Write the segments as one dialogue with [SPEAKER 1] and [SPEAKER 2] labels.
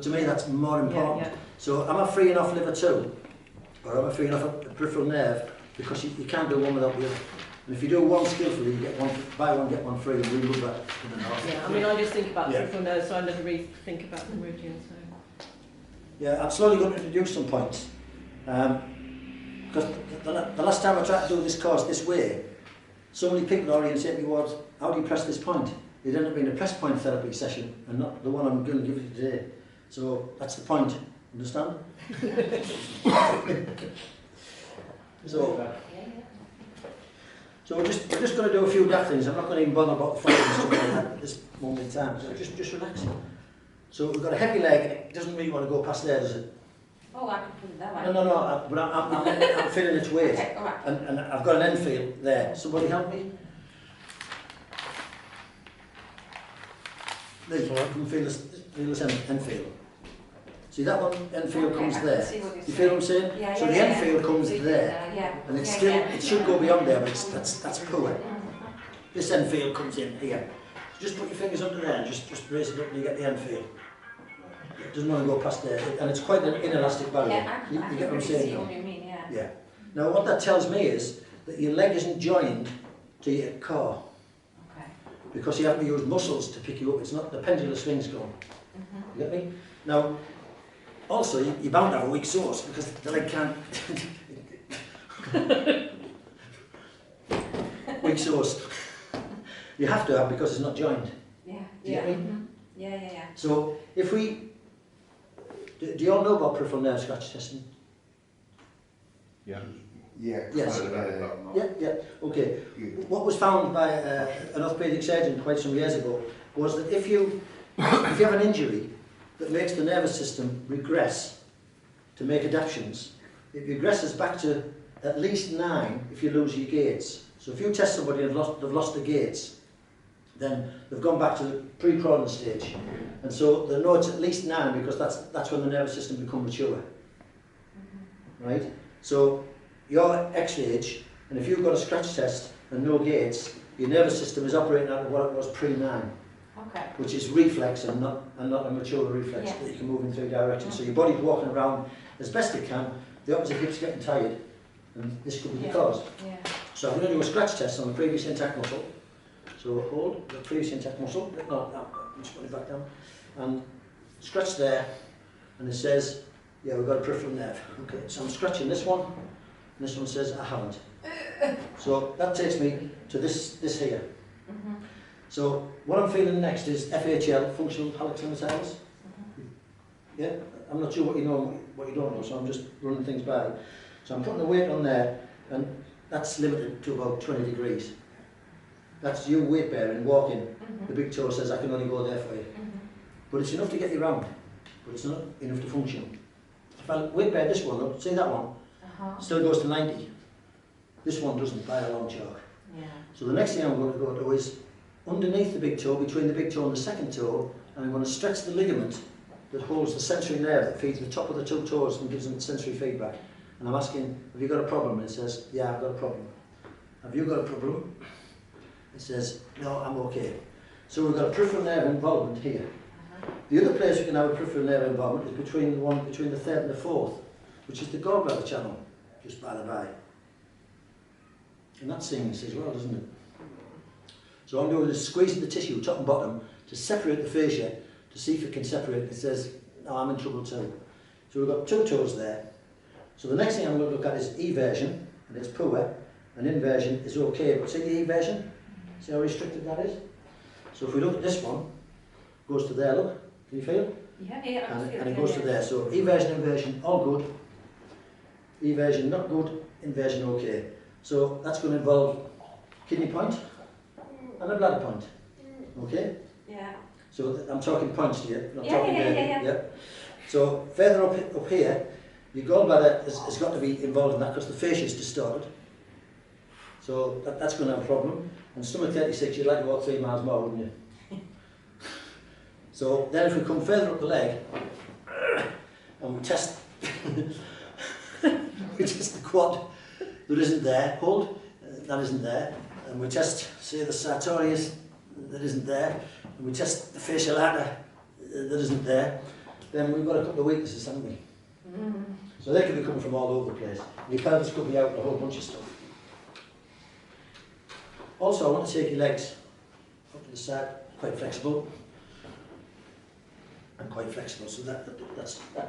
[SPEAKER 1] to me that's more important. So am I freeing off liver 2? Or am I freeing off a peripheral nerve? Because you can't do one without the other. And if you do one skillfully, you get one, buy one, get one free, and we love that in the north.
[SPEAKER 2] Yeah, I mean, I just think about peripheral nerves, so I never really think about them routine. So.
[SPEAKER 1] Yeah, I'm slowly going to introduce some points. Because the last time I tried to do this course this way, so many people orientate me towards, how do you press this point? It ended up being a press point therapy session, and not the one I'm going to give you today. So that's the point, understand? So we're just going to do a few daft things. I'm not going to even bother about the following stuff like that at this moment in time. So just relax. So we've got a heavy leg, and it doesn't really want to go past there, does it?
[SPEAKER 3] Oh, I can put it that way.
[SPEAKER 1] No, but I'm feeling its weight.
[SPEAKER 3] Okay, all right.
[SPEAKER 1] And I've got an end feel there. Somebody help me? There you can feel this end feel. See that one, end feel comes there. You feel what I'm saying?
[SPEAKER 3] Yeah,
[SPEAKER 1] so the end feel comes there. And it's still, it should go beyond there, but that's poor. This end feel comes in here. Just put your fingers under there and just raise it up and you get the end feel. It doesn't want to go past there, and it's quite an inelastic barrier.
[SPEAKER 3] Yeah,
[SPEAKER 1] you get what I'm saying?
[SPEAKER 3] What you mean,
[SPEAKER 1] yeah. Now what that tells me is that your leg isn't joined to your core.
[SPEAKER 3] Okay.
[SPEAKER 1] Because you have to use muscles to pick you up. It's not the pendulum swings going. You get me? Now, also you're bound to have a weak source because the leg can't. Weak source. You have to have because it's not joined.
[SPEAKER 3] Yeah.
[SPEAKER 1] Do you get me?
[SPEAKER 3] Yeah.
[SPEAKER 1] So if we, do you all know about peripheral nerve scratch testing?
[SPEAKER 4] Yeah.
[SPEAKER 1] Yes. Yeah. Okay. What was found by an orthopaedic surgeon quite some years ago was that if you have an injury that makes the nervous system regress to make adaptations, it regresses back to at least 9 if you lose your gaits. So if you test somebody and they've lost the gaits, then they've gone back to the pre-crawling stage. And so they know it's at least 9 because that's when the nervous system becomes mature. Right? So you're X age, and if you've got a scratch test and no gaits, your nervous system is operating out of what it was pre-9.
[SPEAKER 3] Okay.
[SPEAKER 1] Which is reflex and not a mature reflex that you can move in 3 directions. So your body's walking around as best it can, the opposite hip's getting tired, and this could be the cause.
[SPEAKER 3] Yeah.
[SPEAKER 1] So I'm going to do a scratch test on the previous intact muscle. So hold the previous intact muscle, just put it back down, and scratch there, and it says, yeah, we've got a peripheral nerve. Okay, so I'm scratching this one, and this one says I haven't. So that takes me to this here. So what I'm feeling next is FHL, functional hallux limitalis. Yeah, I'm not sure what you know, what you don't know, so I'm just running things by. So I'm putting the weight on there, and that's limited to about 20 degrees. That's you weight bearing, walking. The big toe says I can only go there for you. But it's enough to get you round, but it's not enough to function. If I weight bear this one up, see that one, still goes to 90. This one doesn't by a long chalk.
[SPEAKER 3] Yeah.
[SPEAKER 1] So the next thing I'm going to go to is underneath the big toe, between the big toe and the second toe, and I'm going to stretch the ligament that holds the sensory nerve that feeds the top of the 2 toes and gives them sensory feedback. And I'm asking, have you got a problem? And it says, yeah, I've got a problem. Have you got a problem? It says, no, I'm okay. So we've got a peripheral nerve involvement here. The other place you can have a peripheral nerve involvement is between the 3rd and the 4th, which is the gallbladder channel, just by the by. And that sings as well, doesn't it? So I'm doing is squeezing the tissue, top and bottom, to separate the fascia, to see if it can separate. It says, no, I'm in trouble too. So we've got 2 toes there. So the next thing I'm going to look at is eversion, and it's poor, and inversion is okay. But see the eversion? See how restricted that is? So if we look at this one, it goes to there, look. Can you feel?
[SPEAKER 3] Yeah,
[SPEAKER 1] and it goes to there. So eversion, inversion, all good. Eversion, not good. Inversion, okay. So that's going to involve kidney point and a bladder point. Okay?
[SPEAKER 3] Yeah.
[SPEAKER 1] So I'm talking points here, not
[SPEAKER 3] Yeah,
[SPEAKER 1] talking
[SPEAKER 3] yeah.
[SPEAKER 1] yeah. So further up here, your gallbladder has got to be involved in that because the fascia is distorted. So that's going to have a problem. And stomach 36, you'd like to walk 3 miles more, wouldn't you? So then if we come further up the leg, and we test, we test the quad, that isn't there, hold, that isn't there, and we test, say, the sartorius, that isn't there, and we test the facial lata, that isn't there, then we've got a couple of weaknesses, haven't we? So they could be coming from all over the place. Your pelvis could be out and a whole bunch of stuff. Also, I want to take your legs up to the side, quite flexible. And quite flexible, so that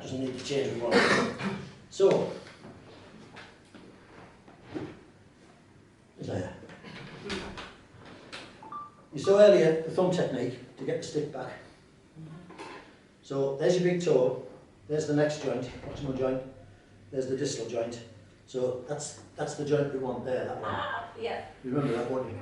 [SPEAKER 1] doesn't need to change with one. So, there. You saw earlier the thumb technique to get the stick back. So there's your big toe, there's the next joint, proximal joint, there's the distal joint. So that's the joint we want there, that one.
[SPEAKER 3] Yeah.
[SPEAKER 1] You remember that, won't you?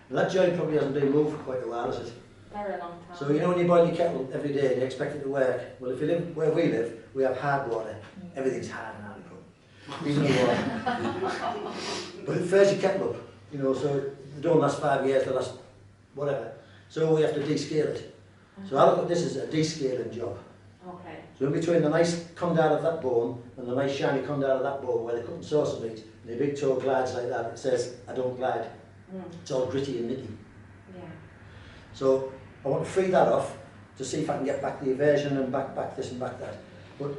[SPEAKER 1] And that joint probably hasn't been moved for quite a while, has it?
[SPEAKER 3] Very long time.
[SPEAKER 1] So you know when you boil your kettle every day and you expect it to work, well if you live where we live, we have hard water. Everything's hard and hard. Even the water. But it fires your kettle up, you know, so they don't last 5 years, they last whatever. So we have to descale it. So I look at this as a descaling job.
[SPEAKER 3] Okay.
[SPEAKER 1] So in between the nice condyle of that bone and the nice shiny condyle of that bone where the cut and saucer meet, and the big toe glides like that, it says, I don't glide. It's all gritty and nitty.
[SPEAKER 3] Yeah.
[SPEAKER 1] So I want to free that off to see if I can get back the eversion and back this and back that. But,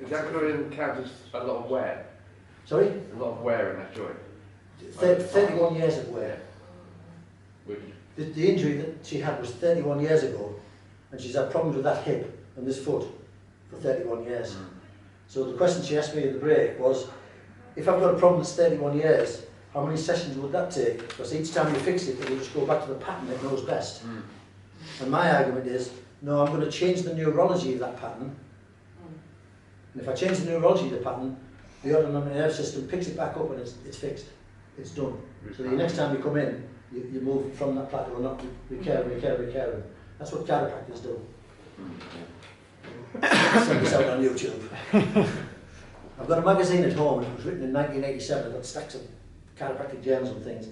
[SPEAKER 4] is that going to count as a lot of wear?
[SPEAKER 1] sorry?
[SPEAKER 4] A lot of wear in that joint?
[SPEAKER 1] 31 years of wear.
[SPEAKER 4] Which,
[SPEAKER 1] The injury that she had was 31 years ago, and she's had problems with that hip and this foot for 31 years. So the question she asked me at the break was, if I've got a problem that's 31 years, how many sessions would that take? Because each time you fix it, it'll just go back to the pattern it knows best. And my argument is, no, I'm going to change the neurology of that pattern. And if I change the neurology of the pattern, the autonomic nerve system picks it back up and it's fixed. It's done. So the next time you come in, you move from that plateau and not recurring. That's what chiropractors do. Send this out on YouTube. I've got a magazine at home, and it was written in 1987. I've got stacks of chiropractic journals and things.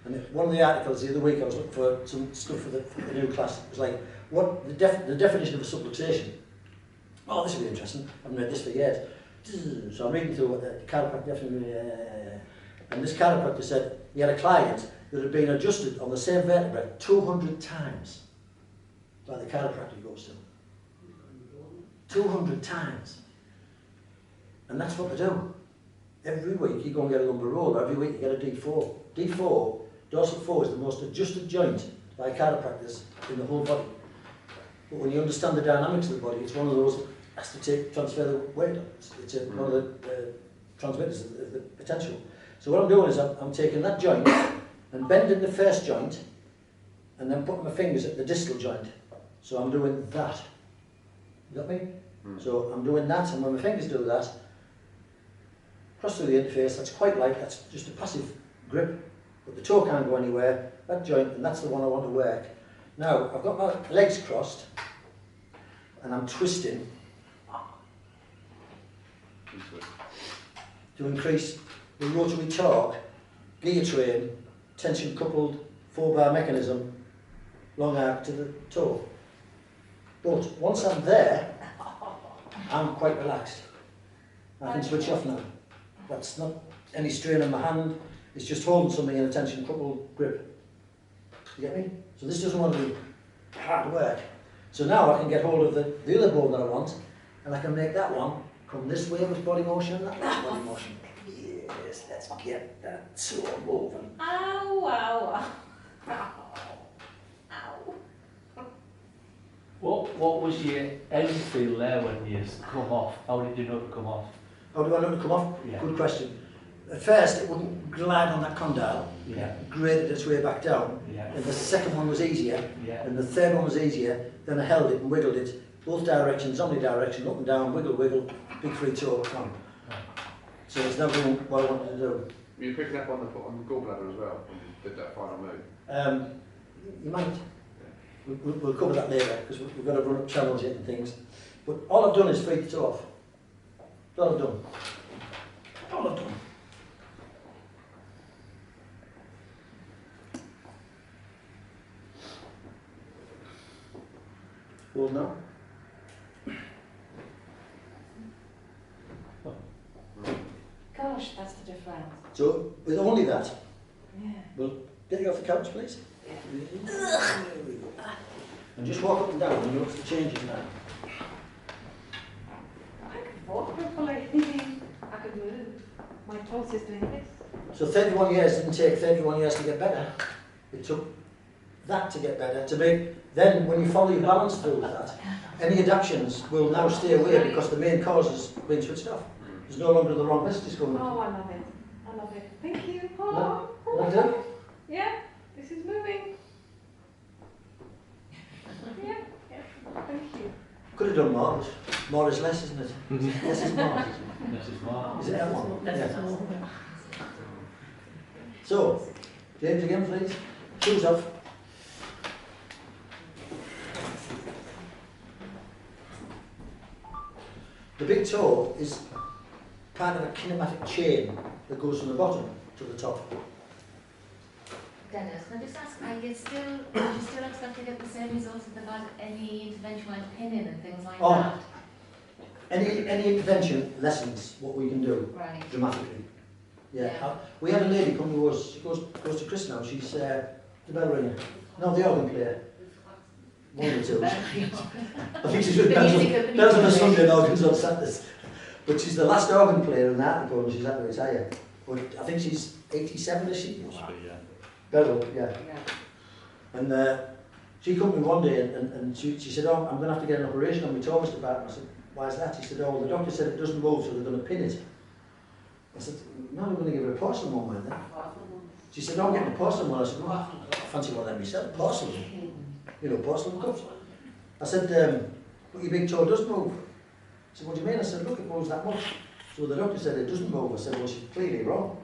[SPEAKER 1] And one of the articles the other week, I was looking for some stuff for the new class. It was like, what the definition of a subluxation. Oh, this will be interesting. I haven't read this for years. So I'm reading through what the chiropractic definition is. And this chiropractor said he had a client that had been adjusted on the same vertebrae 200 times by the chiropractor he goes to. 200 times. And that's what they do. Every week you go and get a lumbar roller, every week you get a D4. D4, dorsal 4 is the most adjusted joint by chiropractors in the whole body. But when you understand the dynamics of the body, it's one of those that has to transfer the weight. It's one of the transmitters of the potential. So what I'm doing is I'm taking that joint and bending the first joint and then putting my fingers at the distal joint. So I'm doing that. You got me? So I'm doing that, and when my fingers do that, cross through the interface, that's quite light, that's just a passive grip, but the toe can't go anywhere, that joint, and that's the one I want to work. Now, I've got my legs crossed, and I'm twisting to increase the rotary torque, gear train, tension coupled, 4-bar mechanism, long arc to the toe. But once I'm there, I'm quite relaxed. I can switch off now. That's not any strain on my hand, it's just holding something in a tension coupled grip. You get me? So this doesn't want to be hard work. So now I can get hold of the other bone that I want, and I can make that one come this way with body motion, that way with body motion. Yes, let's get that toe moving.
[SPEAKER 3] Ow, ow, ow. Ow.
[SPEAKER 5] What was your end feel there when you come off? How did you know to come off?
[SPEAKER 1] How do I know to come off?
[SPEAKER 5] Yeah.
[SPEAKER 1] Good question. At first it wouldn't glide on that condyle,
[SPEAKER 5] Yeah.
[SPEAKER 1] it graded its way back down,
[SPEAKER 5] Yeah.
[SPEAKER 1] and the second one was easier,
[SPEAKER 5] Yeah.
[SPEAKER 1] and the third one was easier, then I held it and wiggled it, both directions, omnidirection, up and down, wiggle, wiggle, big free toe, on. So it's now doing what I wanted to do.
[SPEAKER 4] were you picking up on the gallbladder as well when you did that final move?
[SPEAKER 1] You might. We'll cover that later, because we've got to run up channels yet and things. But all I've done is free the toe off. That's all I've done. All I've done. Hold now.
[SPEAKER 3] Gosh, that's the difference.
[SPEAKER 1] So, with only that,
[SPEAKER 3] Yeah.
[SPEAKER 1] we'll get you off the couch, please.
[SPEAKER 3] Yeah.
[SPEAKER 1] There we go. And just walk up and down and you notice the changes now.
[SPEAKER 3] I could walk properly. I could move. My pulse is doing this.
[SPEAKER 1] So 31 years didn't take 31 years to get better. It took that to get better. To make, then when you follow your balance through with that, any adaptions will now stay away because the main cause has been switched off. There's no longer the wrong messages coming.
[SPEAKER 3] Oh, I love it. I love it. Thank you. Oh,
[SPEAKER 1] No, like that?
[SPEAKER 3] yeah, this is moving. Yeah, yeah. Thank you.
[SPEAKER 1] Could have done more, but more is less, isn't it? Less is more.
[SPEAKER 5] This is more.
[SPEAKER 1] Is it that one?
[SPEAKER 2] Less
[SPEAKER 1] Yeah.
[SPEAKER 2] is more.
[SPEAKER 1] So, James again, please. Shoes off. The big toe is part of a kinematic chain that goes from the bottom to the top.
[SPEAKER 6] Dennis, can I just ask, are you still expect to get the same results if they've had any intervention like pinning and things like
[SPEAKER 1] Oh.
[SPEAKER 6] that?
[SPEAKER 1] Any intervention lessens what we can do
[SPEAKER 6] Right.
[SPEAKER 1] dramatically. Yeah.
[SPEAKER 6] Yeah.
[SPEAKER 1] We had a lady come to us, she goes to Chris now, she's the bell ringer. No, the organ player. One of the two. I think she's with bells on a Sunday and organs on Saturdays. But she's the last organ player in the article and she's had to retire. But I think she's 87, is she? Bell, yeah.
[SPEAKER 6] Yeah.
[SPEAKER 1] And she come to me one day and she said, oh, I'm going to have to get an operation on my toe, Mr. Bartram. I said, why is that? She said, oh, the doctor said it doesn't move, so they're going to pin it. I said, no, I'm going to give her a porcelain one then. She said, no, I'm getting a porcelain one. I said, well, I fancy one of them myself, porcelain. You know, porcelain cups. I said, but your big toe does move. She said, what do you mean? I said, look, it moves that much. So the doctor said it doesn't move. I said, well, she's clearly wrong.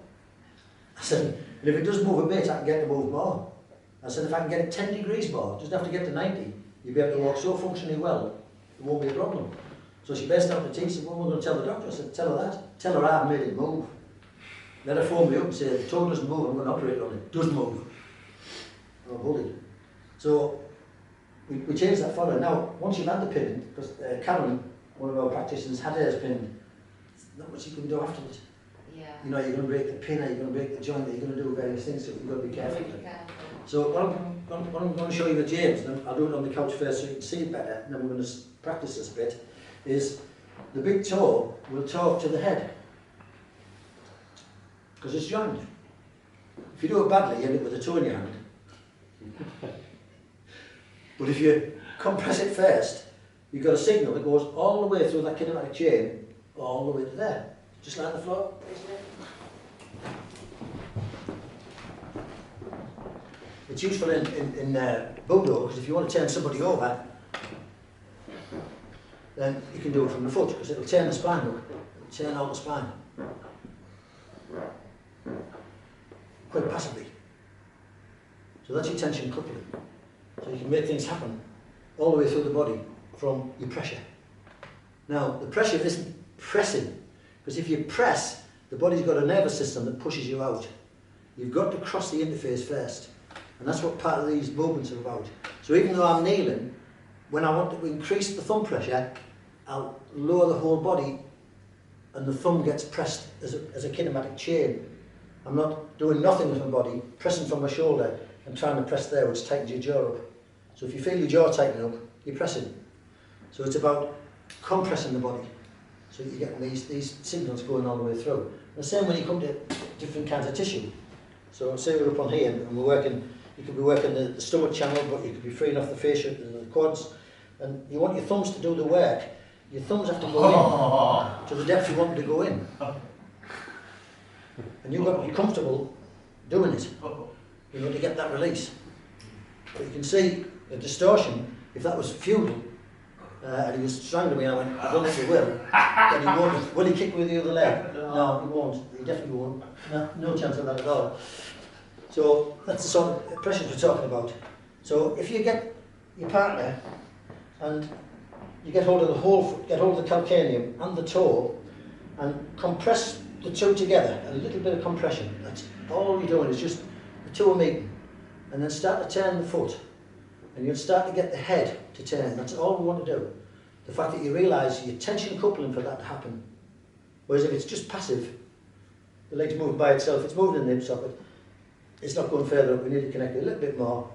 [SPEAKER 1] I said, and if it does move a bit, I can get it to move more. I said, if I can get it 10 degrees more, just have to get to 90, you'll be able to walk so functionally well, it won't be a problem. So she burst out the tea, said, well, we're going to tell the doctor. I said, tell her that. Tell her I've made it move. Let her phone me up and say, the toe doesn't move, I'm going to operate on it. It does move. I'm bullied. So we changed that for her. Now, once you've had the pinning, because Karen, one of our practitioners, had hers pinned, there's not much you can do afterwards.
[SPEAKER 6] Yeah.
[SPEAKER 1] You know, you're going to break the pin, you're going to break the joint, you're going to do various things, so you've got to be careful.
[SPEAKER 6] Really careful.
[SPEAKER 1] So what I'm going to show you with James, and I'll do it on the couch first so you can see it better, and then we're going to practice this a bit, is the big toe will talk to the head. Because it's joined. If you do it badly, you end up with a toe in your hand. But if you compress it first, you've got a signal that goes all the way through that kinematic chain, all the way to there. Just like the floor. It's useful in Budo, because if you want to turn somebody over, then you can do it from the foot, because it'll turn the spine up, it'll turn out the spine. Quite passively. So that's your tension coupling. So you can make things happen all the way through the body from your pressure. Now, the pressure isn't pressing, because if you press, the body's got a nervous system that pushes you out. You've got to cross the interface first. And that's what part of these movements are about. So even though I'm kneeling, when I want to increase the thumb pressure, I'll lower the whole body and the thumb gets pressed as a kinematic chain. I'm not doing nothing with my body, pressing from my shoulder and trying to press there, which tightens your jaw up. So if you feel your jaw tightening up, you're pressing. So it's about compressing the body. So you get these signals going all the way through. And the same when you come to different kinds of tissue. So say we're up on here and we're working, you could be working the stomach channel, but you could be freeing off the fascia and the quads. And you want your thumbs to do the work. Your thumbs have to go in to the depth you want them to go in. And you've got to be comfortable doing it, you know, to get that release. But you can see the distortion, if that was futile, and he was strangling me, I went, I don't think he will, then he won't. Will he kick with the other leg? No, he won't. He definitely won't. No chance of that at all. So that's the sort of pressures we're talking about. So if you get your partner and you get hold of the whole foot, get hold of the calcaneum and the toe and compress the two together, a little bit of compression. That's all you're doing, is just the two are meeting. And then start to turn the foot. And you'll start to get the head to turn. That's all we want to do. The fact that you realise your tension coupling for that to happen. Whereas if it's just passive, the leg's moving by itself, it's moving in the hip socket, it's not going further up. We need to connect it a little bit more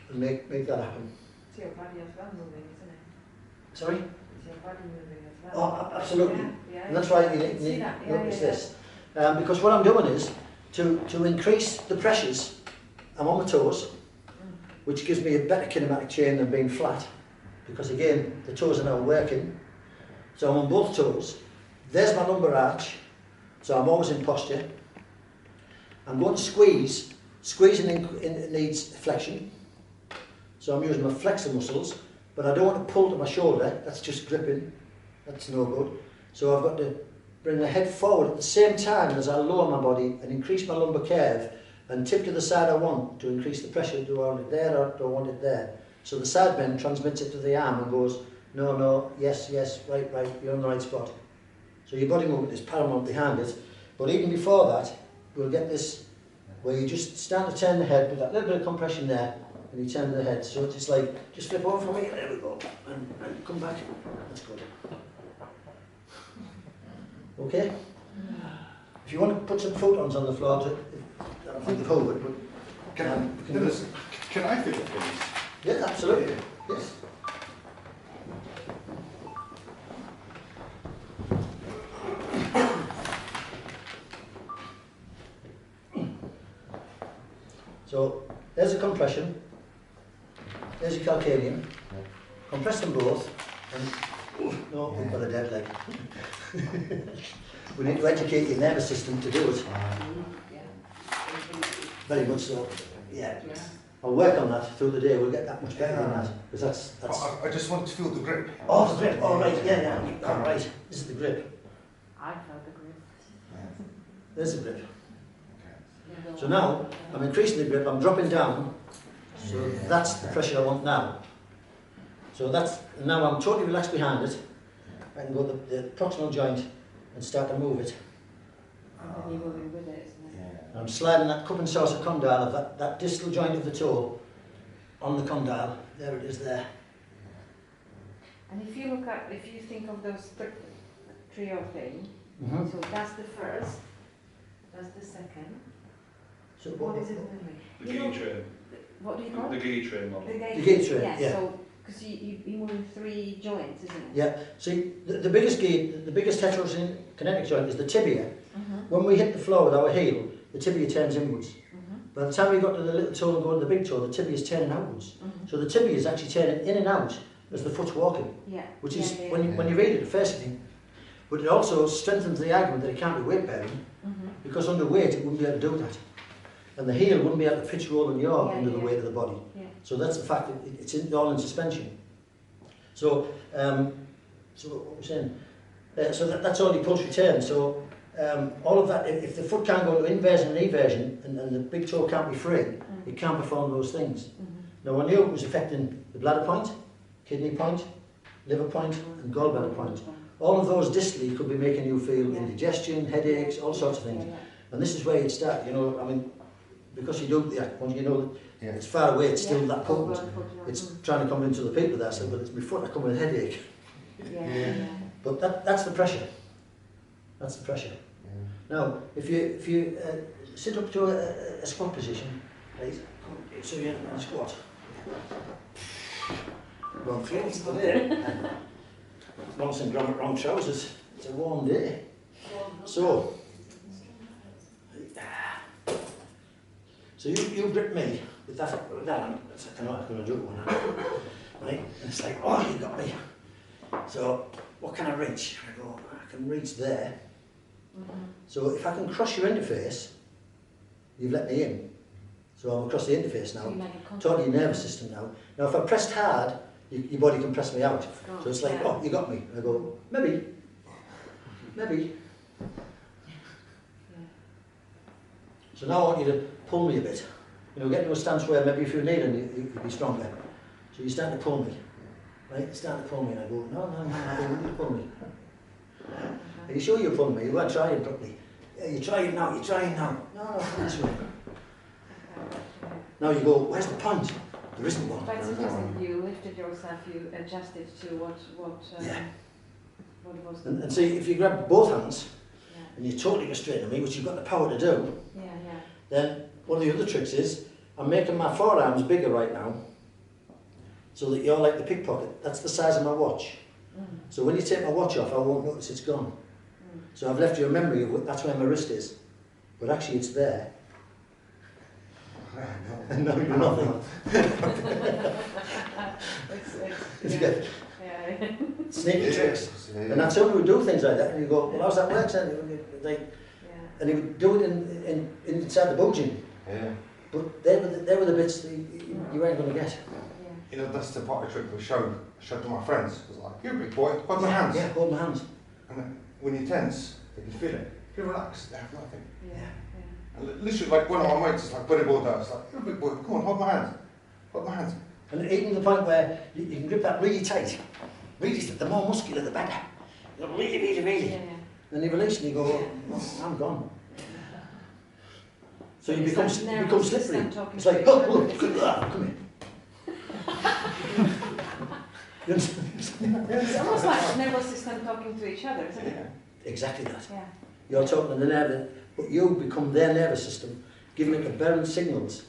[SPEAKER 1] and make that happen.
[SPEAKER 3] It's your body as well moving, isn't it?
[SPEAKER 1] Sorry?
[SPEAKER 3] It's your body moving as well.
[SPEAKER 1] Oh, absolutely.
[SPEAKER 3] Yeah,
[SPEAKER 1] And that's why you
[SPEAKER 3] can see
[SPEAKER 1] need
[SPEAKER 3] that.
[SPEAKER 1] notice this. Because what I'm doing is to increase the pressures, I'm on my toes, which gives me a better kinematic chain than being flat. Because again, the toes are now working. So I'm on both toes. There's my lumbar arch. So I'm always in posture. I'm going to squeeze. Squeezing needs flexion. So I'm using my flexor muscles, but I don't want to pull to my shoulder. That's just gripping. That's no good. So I've got to bring the head forward at the same time as I lower my body and increase my lumbar curve and tip to the side I want to increase the pressure. Do I want it there or do I want it there? So the side bend transmits it to the arm and goes, no, no, yes, yes, right, right, you're on the right spot. So your body movement is paramount behind it. But even before that, we'll get this where you just start to turn the head with that little bit of compression there and you turn the head. So it's like, just flip over for me, there we go, and come back. That's good. Okay? If you want to put some photons on the floor, I don't think they've hovered, but...
[SPEAKER 4] Can I feel it, please?
[SPEAKER 1] Yeah, absolutely. Yes. So, there's a compression, there's your calcaneum, compress them both, and no, we've got a dead leg. We need to educate your nervous system to do it. Very much so, yeah. I'll work on that through the day, we'll get that much better than that, because that's...
[SPEAKER 7] I just want to feel the grip.
[SPEAKER 1] Oh, the grip, all right, yeah, all right, this is the grip.
[SPEAKER 3] I felt the grip.
[SPEAKER 1] There's the grip. So now, I'm increasing the grip, I'm dropping down, so that's the pressure I want now. So that's, now I'm totally relaxed behind it, I can go to the proximal joint and start to move it.
[SPEAKER 3] And then you're moving with it, isn't it?
[SPEAKER 1] And I'm sliding that cup and saucer condyle of that distal joint of the toe on the condyle, there it is there.
[SPEAKER 3] And if you look at, if you think of those trio thing,
[SPEAKER 1] Mm-hmm.
[SPEAKER 3] so that's the first, that's the second.
[SPEAKER 1] So
[SPEAKER 3] What is it in the middle?
[SPEAKER 4] The
[SPEAKER 3] You know,
[SPEAKER 4] gate train.
[SPEAKER 3] what do you call
[SPEAKER 4] The
[SPEAKER 3] it?
[SPEAKER 4] gate train model.
[SPEAKER 3] The gate,
[SPEAKER 1] The gate train,
[SPEAKER 3] yes,
[SPEAKER 1] yeah.
[SPEAKER 3] so, because you're moving 3 joints, isn't it?
[SPEAKER 1] Yeah, see, the biggest gate, the biggest heterokinetic joint is the tibia.
[SPEAKER 3] Mm-hmm.
[SPEAKER 1] When we hit the floor with our heel, the tibia turns inwards.
[SPEAKER 3] Mm-hmm.
[SPEAKER 1] By the time we got to the little toe and go to the big toe, the tibia is turning outwards.
[SPEAKER 3] Mm-hmm.
[SPEAKER 1] So the tibia is actually turning in and out as the foot's walking,
[SPEAKER 3] Yeah.
[SPEAKER 1] which is,
[SPEAKER 3] yeah,
[SPEAKER 1] when you read it, at first you think, but it also strengthens the argument that it can't be weight bearing,
[SPEAKER 3] Mm-hmm.
[SPEAKER 1] because under weight it wouldn't be able to do that. And the heel wouldn't be able to pitch, roll and yaw
[SPEAKER 3] Yeah,
[SPEAKER 1] under the
[SPEAKER 3] yeah.
[SPEAKER 1] weight of the body.
[SPEAKER 3] Yeah.
[SPEAKER 1] So that's the fact that it's all in suspension. So, so what was saying? So that's only pulse return. So all of that, if the foot can't go to inversion and eversion, and the big toe can't be free, it can't perform those things. Now I knew it was affecting the bladder point, kidney point, liver point, and gallbladder point. All of those distally could be making you feel indigestion, headaches, all sorts of things. And this is where you'd start, you know, I mean, because you do the acupuncture, you know that it's far away, it's still that potent. It's trying to come into the people there, so, but it's my foot, I come with a headache. But that's the pressure. That's the pressure. Now, if you sit up to a squat position, right, so you're in a squat. Wrong clothes today. Once in wrong trousers. It's a warm day. So you grip me with that hand. I know I'm going to do it one hand. Right? And it's like, oh, you got me. So what can I reach? I go, I can reach there. So if I can cross your interface, you've let me in. So I'm across the interface now, totally your nervous system now. Now if I pressed hard, your body can press me out. So it's like, oh, you got me. I go, maybe. So now I want you to pull me a bit. You know, get to a stance where maybe if you're kneeling, you could be stronger. So you start to pull me. Right? You start to pull me and I go, no, I don't want you to pull me. Are you sure you're pulling me? You weren't trying properly. Yeah, you're trying now. No, this way. Now you go, where's the point? There isn't one.
[SPEAKER 3] But it's interesting, you lifted yourself, you adjusted to what was...
[SPEAKER 1] And see, if you grab both hands, and you're totally restraining me, which you've got the power to do, then one of the other tricks is, I'm making my forearms bigger right now, so that you're like the pickpocket. That's the size of my watch. So when you take my watch off, I won't notice it's gone. So I've left you a memory of that's where my wrist is, but actually it's there. No, you're nothing. Sneaky tricks. And that's how we would do things like that. And you go, well, how's that work? And he would do it inside the boogin.
[SPEAKER 7] Yeah.
[SPEAKER 1] But they were the bits that you weren't going to get.
[SPEAKER 7] You know, that's the part of the trick we showed to my friends. It was like, you're a big boy, hold my hands.
[SPEAKER 1] Yeah, hold my hands.
[SPEAKER 7] And then when you're tense, they can feel it. If you're relaxed, they have nothing.
[SPEAKER 3] Yeah.
[SPEAKER 7] And literally, like one of my mates is like, bodyboard it's like, you're a big boy, come on, hold my hands. Hold my hands.
[SPEAKER 1] And even to the point where you can grip that really tight. Really, the more muscular, the better. Really, really, really.
[SPEAKER 3] Yeah.
[SPEAKER 1] And you release and you go, oh, I'm gone. So you become slippery. It's like, oh, come here.
[SPEAKER 3] It's almost like the nervous system talking to each other, isn't it?
[SPEAKER 1] Exactly that.
[SPEAKER 3] Yeah.
[SPEAKER 1] You're talking to the nerve, but you become their nervous system, giving it aberrant signals